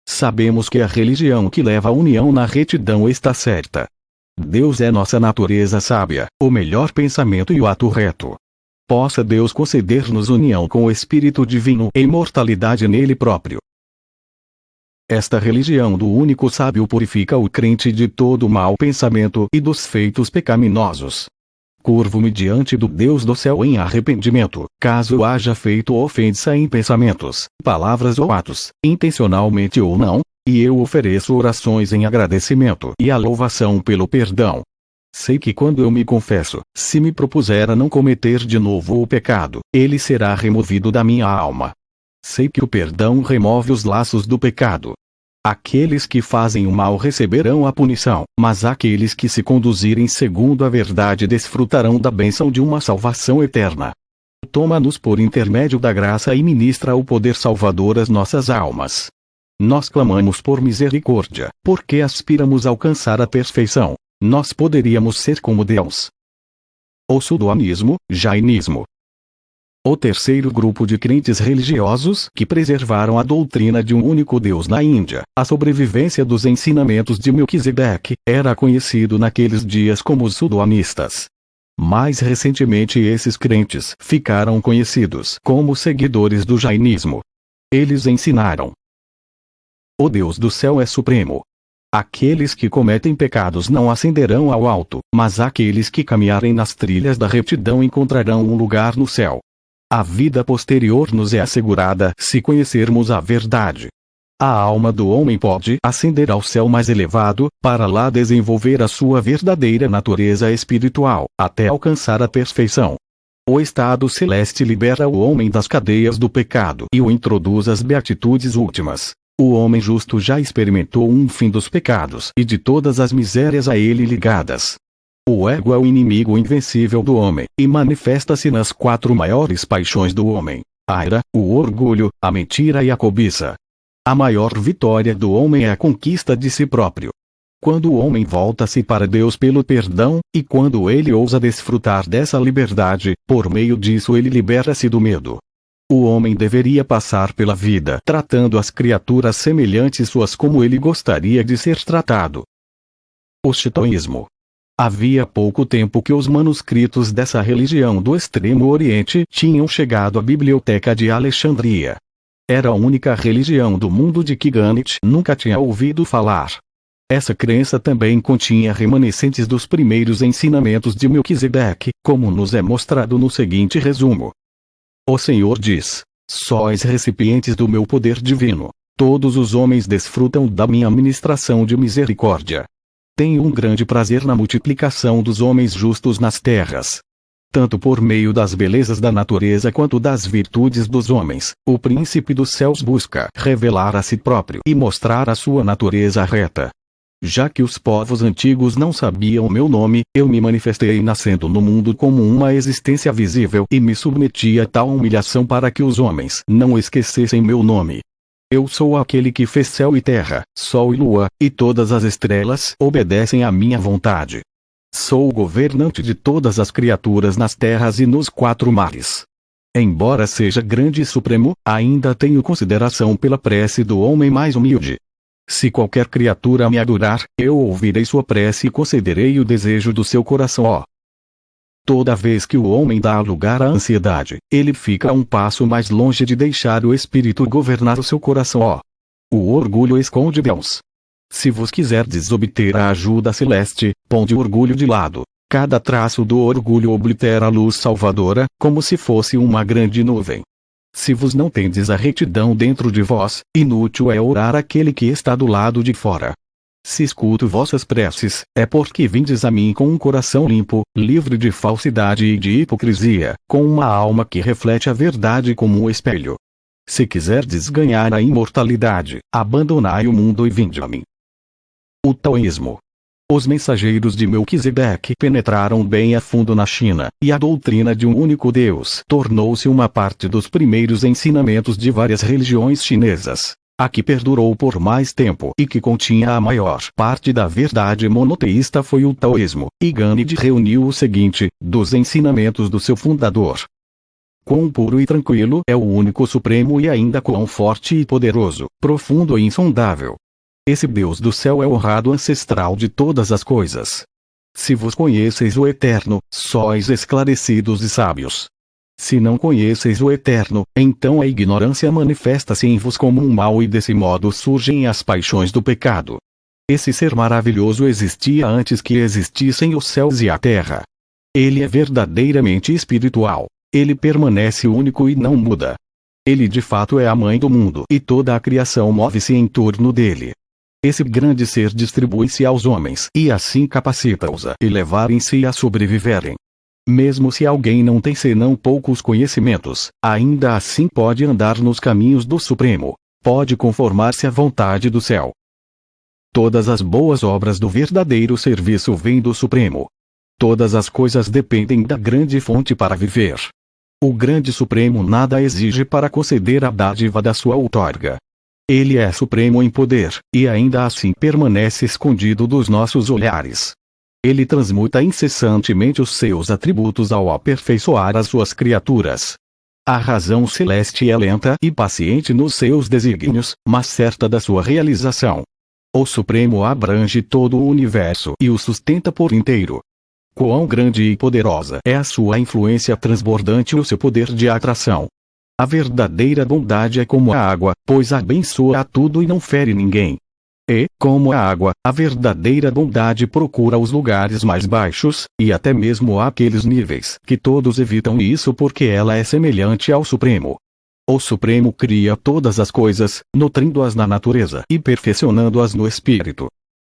Sabemos que a religião que leva à união na retidão está certa. Deus é nossa natureza sábia, o melhor pensamento e o ato reto. Possa Deus conceder-nos união com o Espírito Divino e imortalidade nele próprio. Esta religião do único sábio purifica o crente de todo mau pensamento e dos feitos pecaminosos. Curvo-me diante do Deus do céu em arrependimento, caso haja feito ofensa em pensamentos, palavras ou atos, intencionalmente ou não, e eu ofereço orações em agradecimento e a louvação pelo perdão. Sei que quando eu me confesso, se me propuser a não cometer de novo o pecado, ele será removido da minha alma. Sei que o perdão remove os laços do pecado. Aqueles que fazem o mal receberão a punição, mas aqueles que se conduzirem segundo a verdade desfrutarão da bênção de uma salvação eterna. Toma-nos por intermédio da graça e ministra o poder salvador às nossas almas. Nós clamamos por misericórdia, porque aspiramos a alcançar a perfeição. Nós poderíamos ser como Deus. O sudoanismo, jainismo. O terceiro grupo de crentes religiosos que preservaram a doutrina de um único Deus na Índia, a sobrevivência dos ensinamentos de Melquisedeque, era conhecido naqueles dias como os sudoanistas. Mais recentemente esses crentes ficaram conhecidos como seguidores do jainismo. Eles ensinaram: o Deus do céu é supremo. Aqueles que cometem pecados não ascenderão ao alto, mas aqueles que caminharem nas trilhas da retidão encontrarão um lugar no céu. A vida posterior nos é assegurada se conhecermos a verdade. A alma do homem pode ascender ao céu mais elevado, para lá desenvolver a sua verdadeira natureza espiritual, até alcançar a perfeição. O estado celeste libera o homem das cadeias do pecado e o introduz às beatitudes últimas. O homem justo já experimentou um fim dos pecados e de todas as misérias a ele ligadas. O ego é o inimigo invencível do homem, e manifesta-se nas 4 maiores paixões do homem: a ira, o orgulho, a mentira e a cobiça. A maior vitória do homem é a conquista de si próprio. Quando o homem volta-se para Deus pelo perdão, e quando ele ousa desfrutar dessa liberdade, por meio disso ele libera-se do medo. O homem deveria passar pela vida tratando as criaturas semelhantes suas como ele gostaria de ser tratado. O xitoísmo. Havia pouco tempo que os manuscritos dessa religião do Extremo Oriente tinham chegado à Biblioteca de Alexandria. Era a única religião do mundo de que Gandhi nunca tinha ouvido falar. Essa crença também continha remanescentes dos primeiros ensinamentos de Melquisedeque, como nos é mostrado no seguinte resumo. O Senhor diz: sois recipientes do meu poder divino. Todos os homens desfrutam da minha ministração de misericórdia. Tenho um grande prazer na multiplicação dos homens justos nas terras. Tanto por meio das belezas da natureza quanto das virtudes dos homens, o príncipe dos céus busca revelar a si próprio e mostrar a sua natureza reta. Já que os povos antigos não sabiam meu nome, eu me manifestei nascendo no mundo como uma existência visível e me submeti a tal humilhação para que os homens não esquecessem meu nome. Eu sou aquele que fez céu e terra, sol e lua, e todas as estrelas obedecem à minha vontade. Sou o governante de todas as criaturas nas terras e nos 4 mares. Embora seja grande e supremo, ainda tenho consideração pela prece do homem mais humilde. Se qualquer criatura me adorar, eu ouvirei sua prece e concederei o desejo do seu coração. Toda vez que o homem dá lugar à ansiedade, ele fica um passo mais longe de deixar o espírito governar o seu coração. O orgulho esconde Deus. Se vos quiserdes obter a ajuda celeste, ponde o orgulho de lado. Cada traço do orgulho oblitera a luz salvadora, como se fosse uma grande nuvem. Se vos não tendes a retidão dentro de vós, inútil é orar aquele que está do lado de fora. Se escuto vossas preces, é porque vindes a mim com um coração limpo, livre de falsidade e de hipocrisia, com uma alma que reflete a verdade como um espelho. Se quiserdes ganhar a imortalidade, abandonai o mundo e vinde a mim. O taoísmo. Os mensageiros de Melquisedeque penetraram bem a fundo na China, e a doutrina de um único Deus tornou-se uma parte dos primeiros ensinamentos de várias religiões chinesas. A que perdurou por mais tempo e que continha a maior parte da verdade monoteísta foi o taoísmo, e Gandhi reuniu o seguinte, dos ensinamentos do seu fundador. Quão puro e tranquilo é o único supremo e ainda quão forte e poderoso, profundo e insondável. Esse Deus do céu é o honrado ancestral de todas as coisas. Se vos conheceis o Eterno, sois esclarecidos e sábios. Se não conheceis o Eterno, então a ignorância manifesta-se em vos como um mal e desse modo surgem as paixões do pecado. Esse ser maravilhoso existia antes que existissem os céus e a terra. Ele é verdadeiramente espiritual. Ele permanece único e não muda. Ele de fato é a mãe do mundo e toda a criação move-se em torno dele. Esse grande ser distribui-se aos homens e assim capacita-os a elevarem-se e a sobreviverem. Mesmo se alguém não tem senão poucos conhecimentos, ainda assim pode andar nos caminhos do Supremo, pode conformar-se à vontade do céu. Todas as boas obras do verdadeiro serviço vêm do Supremo. Todas as coisas dependem da grande fonte para viver. O grande Supremo nada exige para conceder a dádiva da sua outorga. Ele é supremo em poder, e ainda assim permanece escondido dos nossos olhares. Ele transmuta incessantemente os seus atributos ao aperfeiçoar as suas criaturas. A razão celeste é lenta e paciente nos seus desígnios, mas certa da sua realização. O Supremo abrange todo o universo e o sustenta por inteiro. Quão grande e poderosa é a sua influência transbordante e o seu poder de atração. A verdadeira bondade é como a água, pois abençoa a tudo e não fere ninguém. E, como a água, a verdadeira bondade procura os lugares mais baixos, e até mesmo aqueles níveis que todos evitam isso porque ela é semelhante ao Supremo. O Supremo cria todas as coisas, nutrindo-as na natureza e perfeccionando-as no espírito.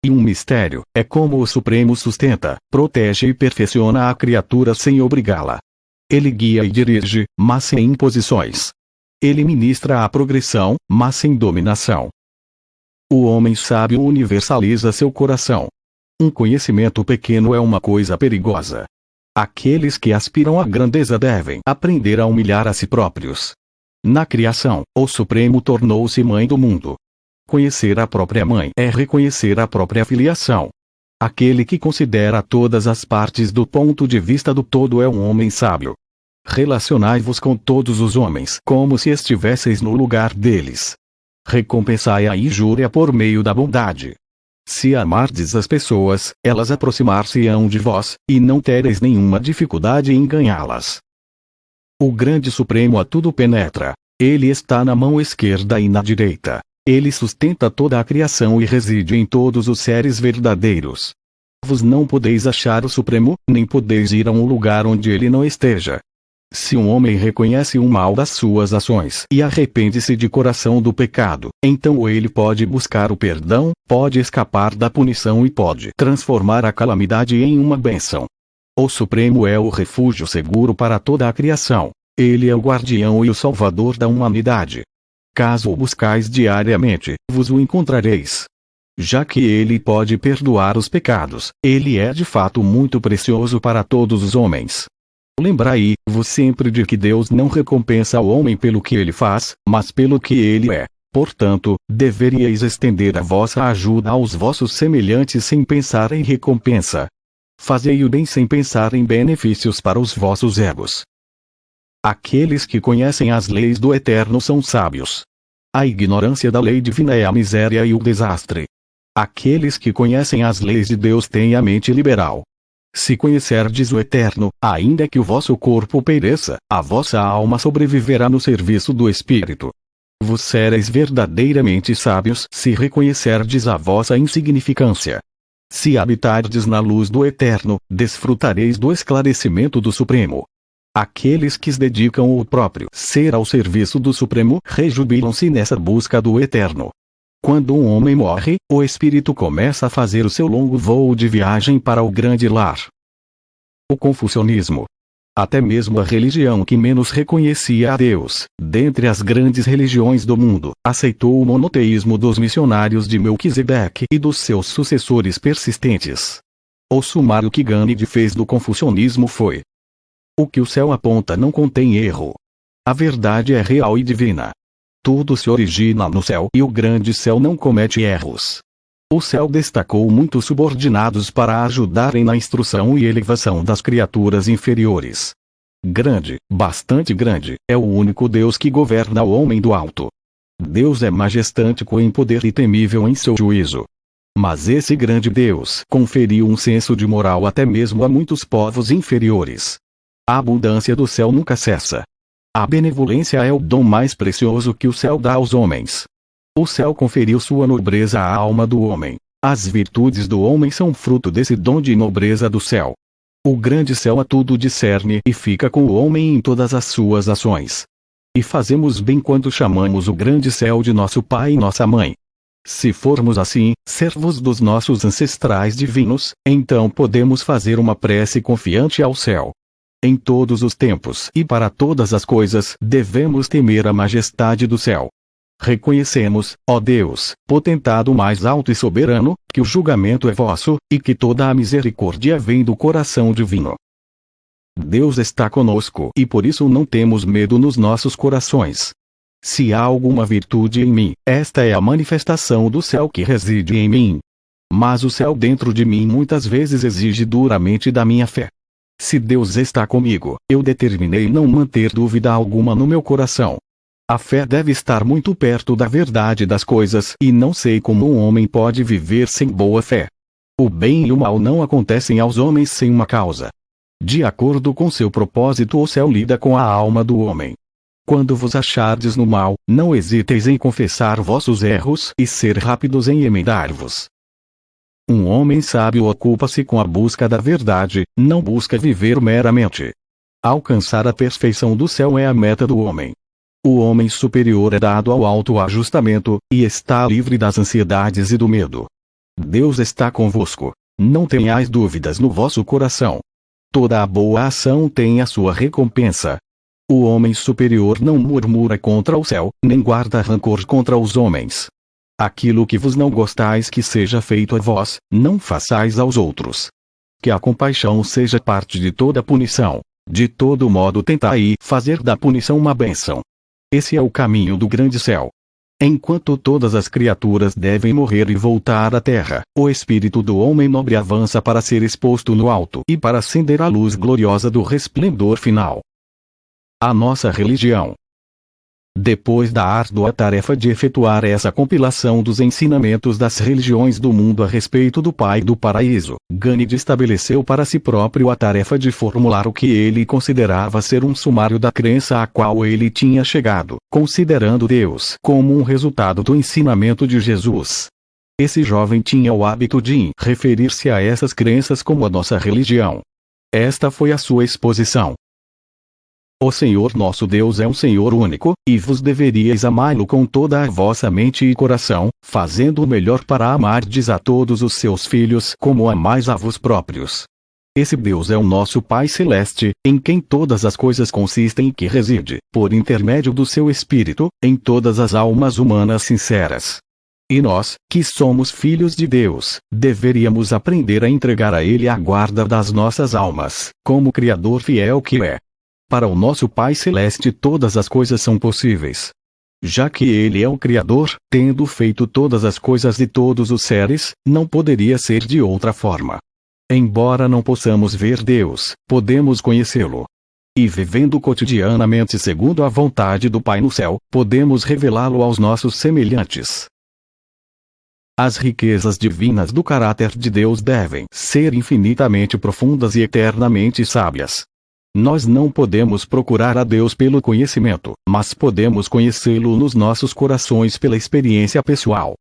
E um mistério é como o Supremo sustenta, protege e perfeciona a criatura sem obrigá-la. Ele guia e dirige, mas sem imposições. Ele ministra a progressão, mas sem dominação. O homem sábio universaliza seu coração. Um conhecimento pequeno é uma coisa perigosa. Aqueles que aspiram à grandeza devem aprender a humilhar a si próprios. Na criação, o Supremo tornou-se mãe do mundo. Conhecer a própria mãe é reconhecer a própria filiação. Aquele que considera todas as partes do ponto de vista do todo é um homem sábio. Relacionai-vos com todos os homens como se estivesseis no lugar deles. Recompensai a injúria por meio da bondade. Se amardes as pessoas, elas aproximar-se-ão de vós, e não tereis nenhuma dificuldade em ganhá-las. O grande Supremo a tudo penetra. Ele está na mão esquerda e na direita. Ele sustenta toda a criação e reside em todos os seres verdadeiros. Vos não podeis achar o Supremo, nem podeis ir a um lugar onde ele não esteja. Se um homem reconhece o mal das suas ações e arrepende-se de coração do pecado, então ele pode buscar o perdão, pode escapar da punição e pode transformar a calamidade em uma bênção. O Supremo é o refúgio seguro para toda a criação. Ele é o guardião e o salvador da humanidade. Caso o buscais diariamente, vos o encontrareis. Já que ele pode perdoar os pecados, ele é de fato muito precioso para todos os homens. Lembrai-vos sempre de que Deus não recompensa o homem pelo que ele faz, mas pelo que ele é. Portanto, deveríeis estender a vossa ajuda aos vossos semelhantes sem pensar em recompensa. Fazei o bem sem pensar em benefícios para os vossos egos. Aqueles que conhecem as leis do Eterno são sábios. A ignorância da lei divina é a miséria e o desastre. Aqueles que conhecem as leis de Deus têm a mente liberal. Se conhecerdes o Eterno, ainda que o vosso corpo pereça, a vossa alma sobreviverá no serviço do Espírito. Vos sereis verdadeiramente sábios se reconhecerdes a vossa insignificância. Se habitardes na luz do Eterno, desfrutareis do esclarecimento do Supremo. Aqueles que se dedicam o próprio ser ao serviço do Supremo rejubilam-se nessa busca do Eterno. Quando um homem morre, o espírito começa a fazer o seu longo voo de viagem para o grande lar. O confucionismo. Até mesmo a religião que menos reconhecia a Deus, dentre as grandes religiões do mundo, aceitou o monoteísmo dos missionários de Melquisedeque e dos seus sucessores persistentes. O sumário que Gandhi fez do confucionismo foi: o que o céu aponta não contém erro. A verdade é real e divina. Tudo se origina no céu e o grande céu não comete erros. O céu destacou muitos subordinados para ajudarem na instrução e elevação das criaturas inferiores. Grande, bastante grande, é o único Deus que governa o homem do alto. Deus é majestâtico em poder e temível em seu juízo. Mas esse grande Deus conferiu um senso de moral até mesmo a muitos povos inferiores. A abundância do céu nunca cessa. A benevolência é o dom mais precioso que o céu dá aos homens. O céu conferiu sua nobreza à alma do homem. As virtudes do homem são fruto desse dom de nobreza do céu. O grande céu a tudo discerne e fica com o homem em todas as suas ações. E fazemos bem quando chamamos o grande céu de nosso pai e nossa mãe. Se formos assim, servos dos nossos ancestrais divinos, então podemos fazer uma prece confiante ao céu. Em todos os tempos e para todas as coisas devemos temer a majestade do céu. Reconhecemos, ó Deus, potentado mais alto e soberano, que o julgamento é vosso, e que toda a misericórdia vem do coração divino. Deus está conosco e por isso não temos medo nos nossos corações. Se há alguma virtude em mim, esta é a manifestação do céu que reside em mim. Mas o céu dentro de mim muitas vezes exige duramente da minha fé. Se Deus está comigo, eu determinei não manter dúvida alguma no meu coração. A fé deve estar muito perto da verdade das coisas e não sei como um homem pode viver sem boa fé. O bem e o mal não acontecem aos homens sem uma causa. De acordo com seu propósito, o céu lida com a alma do homem. Quando vos achardes no mal, não hesiteis em confessar vossos erros e ser rápidos em emendar-vos. Um homem sábio ocupa-se com a busca da verdade, não busca viver meramente. Alcançar a perfeição do céu é a meta do homem. O homem superior é dado ao autoajustamento, e está livre das ansiedades e do medo. Deus está convosco. Não tenhais dúvidas no vosso coração. Toda a boa ação tem a sua recompensa. O homem superior não murmura contra o céu, nem guarda rancor contra os homens. Aquilo que vos não gostais que seja feito a vós, não façais aos outros. Que a compaixão seja parte de toda punição. De todo modo tentai fazer da punição uma bênção. Esse é o caminho do grande céu. Enquanto todas as criaturas devem morrer e voltar à terra, o espírito do homem nobre avança para ser exposto no alto e para acender a luz gloriosa do resplendor final. A nossa religião. Depois da árdua tarefa de efetuar essa compilação dos ensinamentos das religiões do mundo a respeito do Pai do Paraíso, Gandhi estabeleceu para si próprio a tarefa de formular o que ele considerava ser um sumário da crença a qual ele tinha chegado, considerando Deus como um resultado do ensinamento de Jesus. Esse jovem tinha o hábito de referir-se a essas crenças como a nossa religião. Esta foi a sua exposição. O Senhor nosso Deus é um Senhor único, e vos deveríeis amá-lo com toda a vossa mente e coração, fazendo o melhor para amardes a todos os seus filhos como amais a vos próprios. Esse Deus é o nosso Pai Celeste, em quem todas as coisas consistem e que reside, por intermédio do seu Espírito, em todas as almas humanas sinceras. E nós, que somos filhos de Deus, deveríamos aprender a entregar a Ele a guarda das nossas almas, como Criador fiel que é. Para o nosso Pai Celeste todas as coisas são possíveis. Já que Ele é o Criador, tendo feito todas as coisas e todos os seres, não poderia ser de outra forma. Embora não possamos ver Deus, podemos conhecê-lo. E vivendo cotidianamente segundo a vontade do Pai no céu, podemos revelá-lo aos nossos semelhantes. As riquezas divinas do caráter de Deus devem ser infinitamente profundas e eternamente sábias. Nós não podemos procurar a Deus pelo conhecimento, mas podemos conhecê-lo nos nossos corações pela experiência pessoal.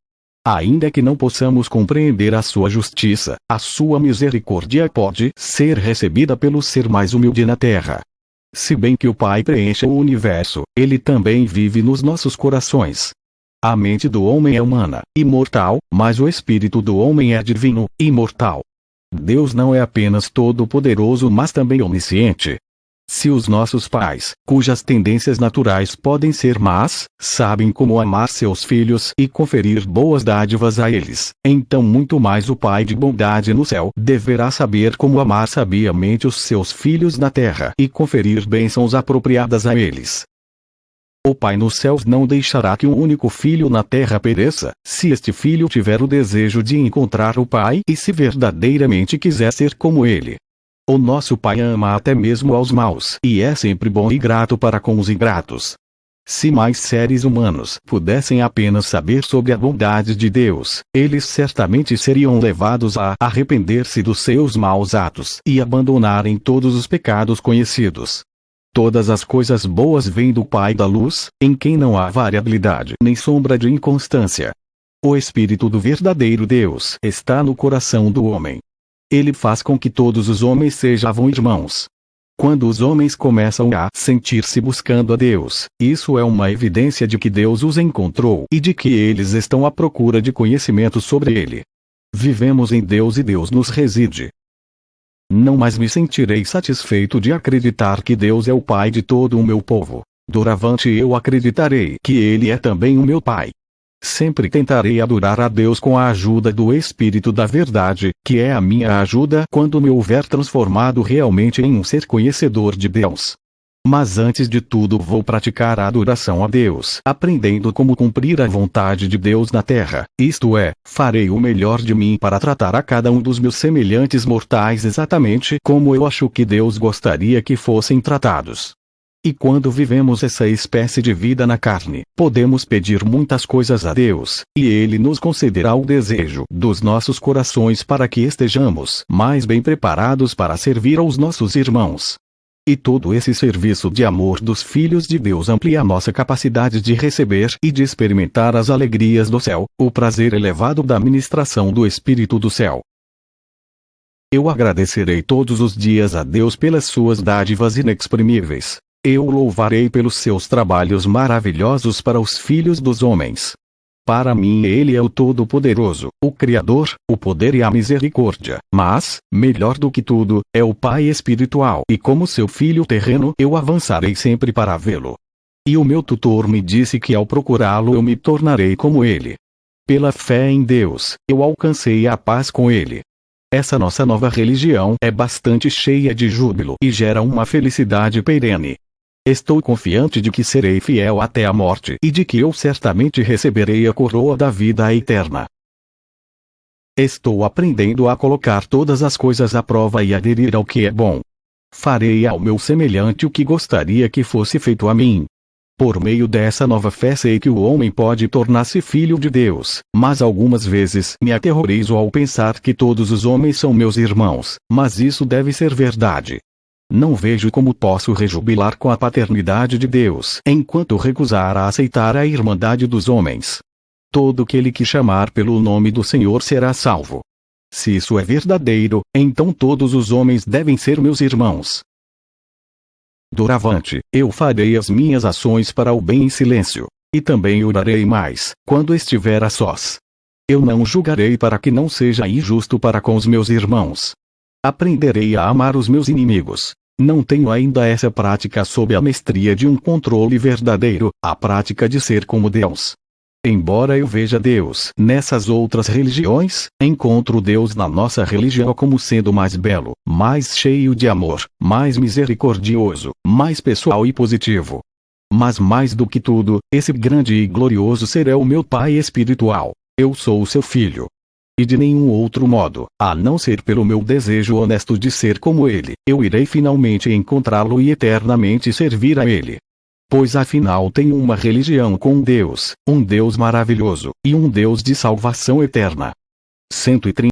Ainda que não possamos compreender a sua justiça, a sua misericórdia pode ser recebida pelo ser mais humilde na terra. Se bem que o Pai preencha o universo, ele também vive nos nossos corações. A mente do homem é humana, imortal, mas o espírito do homem é divino, imortal. Deus não é apenas todo-poderoso, mas também onisciente. Se os nossos pais, cujas tendências naturais podem ser más, sabem como amar seus filhos e conferir boas dádivas a eles, então muito mais o Pai de bondade no céu deverá saber como amar sabiamente os seus filhos na terra e conferir bênçãos apropriadas a eles. O Pai nos céus não deixará que um único filho na terra pereça, se este filho tiver o desejo de encontrar o Pai e se verdadeiramente quiser ser como ele. O nosso Pai ama até mesmo aos maus e é sempre bom e grato para com os ingratos. Se mais seres humanos pudessem apenas saber sobre a bondade de Deus, eles certamente seriam levados a arrepender-se dos seus maus atos e abandonarem todos os pecados conhecidos. Todas as coisas boas vêm do Pai da luz, em quem não há variabilidade nem sombra de inconstância. O Espírito do verdadeiro Deus está no coração do homem. Ele faz com que todos os homens sejam irmãos. Quando os homens começam a sentir-se buscando a Deus, isso é uma evidência de que Deus os encontrou e de que eles estão à procura de conhecimento sobre Ele. Vivemos em Deus e Deus nos reside. Não mais me sentirei satisfeito de acreditar que Deus é o Pai de todo o meu povo. Doravante eu acreditarei que Ele é também o meu Pai. Sempre tentarei adorar a Deus com a ajuda do Espírito da Verdade, que é a minha ajuda quando me houver transformado realmente em um ser conhecedor de Deus. Mas antes de tudo vou praticar a adoração a Deus, aprendendo como cumprir a vontade de Deus na terra, isto é, farei o melhor de mim para tratar a cada um dos meus semelhantes mortais exatamente como eu acho que Deus gostaria que fossem tratados. E quando vivemos essa espécie de vida na carne, podemos pedir muitas coisas a Deus, e Ele nos concederá o desejo dos nossos corações para que estejamos mais bem preparados para servir aos nossos irmãos. E todo esse serviço de amor dos filhos de Deus amplia nossa capacidade de receber e de experimentar as alegrias do céu, o prazer elevado da ministração do Espírito do céu. Eu agradecerei todos os dias a Deus pelas suas dádivas inexprimíveis. Eu o louvarei pelos seus trabalhos maravilhosos para os filhos dos homens. Para mim Ele é o Todo-Poderoso, o Criador, o poder e a misericórdia, mas, melhor do que tudo, é o Pai espiritual e como seu filho terreno eu avançarei sempre para vê-lo. E o meu tutor me disse que ao procurá-lo eu me tornarei como ele. Pela fé em Deus, eu alcancei a paz com ele. Essa nossa nova religião é bastante cheia de júbilo e gera uma felicidade perene. Estou confiante de que serei fiel até a morte e de que eu certamente receberei a coroa da vida eterna. Estou aprendendo a colocar todas as coisas à prova e aderir ao que é bom. Farei ao meu semelhante o que gostaria que fosse feito a mim. Por meio dessa nova fé sei que o homem pode tornar-se filho de Deus, mas algumas vezes me aterrorizo ao pensar que todos os homens são meus irmãos, mas isso deve ser verdade. Não vejo como posso rejubilar com a paternidade de Deus, enquanto recusar a aceitar a irmandade dos homens. Todo aquele que chamar pelo nome do Senhor será salvo. Se isso é verdadeiro, então todos os homens devem ser meus irmãos. Doravante, eu farei as minhas ações para o bem em silêncio, e também orarei mais, quando estiver a sós. Eu não julgarei para que não seja injusto para com os meus irmãos. Aprenderei a amar os meus inimigos. Não tenho ainda essa prática sob a mestria de um controle verdadeiro, a prática de ser como Deus. Embora eu veja Deus nessas outras religiões, encontro Deus na nossa religião como sendo mais belo, mais cheio de amor, mais misericordioso, mais pessoal e positivo. Mas mais do que tudo, esse grande e glorioso ser é o meu Pai espiritual. Eu sou o seu filho. E de nenhum outro modo, a não ser pelo meu desejo honesto de ser como ele, eu irei finalmente encontrá-lo e eternamente servir a ele. Pois afinal tenho uma religião com um Deus maravilhoso, e um Deus de salvação eterna. 130